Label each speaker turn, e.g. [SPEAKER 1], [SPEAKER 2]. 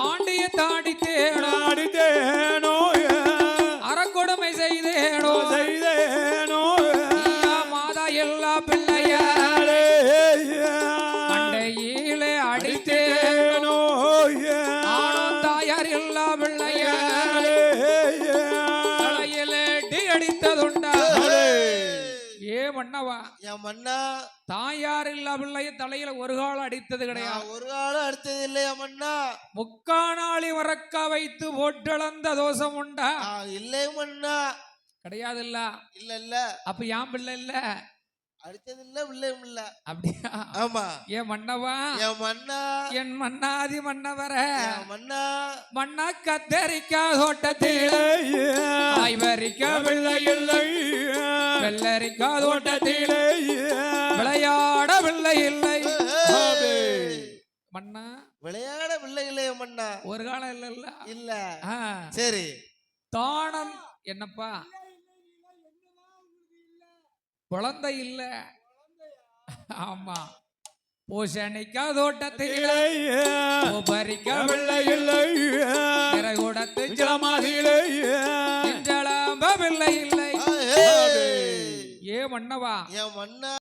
[SPEAKER 1] ஆண்டிய தாடித்தேனோ அறக்கொடுமை செய்தேனோ மாதா எல்லா பிள்ளையாரே அண்டையிலே அடித்தேனோ தாயார் எல்லா பிள்ளையாரே தலையிலே அடித்ததுண்டா ஏ மன்னவா
[SPEAKER 2] என் மன்னா
[SPEAKER 1] தாயார் இல்லா பிள்ளைய தலையில ஒரு காலம் அடித்தது கிடையாது.
[SPEAKER 2] ஒரு காலம் அடித்தது இல்லையா மன்னா.
[SPEAKER 1] முக்கானாளி மறக்க வைத்து போட்டளந்த தோஷம் உண்டா?
[SPEAKER 2] இல்லை மன்னா.
[SPEAKER 1] கிடையாது இல்ல.
[SPEAKER 2] இல்ல இல்ல.
[SPEAKER 1] அப்ப யான் பிள்ளை இல்ல
[SPEAKER 2] அடித்தது இல்ல பிள்ளையும் இல்ல.
[SPEAKER 1] அப்படியா?
[SPEAKER 2] ஆமா.
[SPEAKER 1] ஏன் மன்னவா
[SPEAKER 2] என் மன்னா
[SPEAKER 1] என் மன்னாதி மன்னவர
[SPEAKER 2] மன்னா
[SPEAKER 1] மன்னா கத்தரிக்கா தோட்டத்திலே ஆய்வரிக்கா பிள்ளை இல்லை வெள்ளரிக்கா தோட்டத்திலே விளையாட பிள்ளை இல்லை மன்னா
[SPEAKER 2] விளையாட பிள்ளை இல்லையா மன்னா.
[SPEAKER 1] ஒரு காலம் இல்ல இல்ல
[SPEAKER 2] இல்ல. சரி
[SPEAKER 1] தானம் என்னப்பா குழந்தை இல்ல. ஆமா பூசணிக்கா தோட்டத்திலே பறிக்கா பிள்ளை இல்லை நிறகுடத்து ஜலமாதிலே பிள்ளை இல்லை. ஏ மன்னவா
[SPEAKER 2] என் மன்னா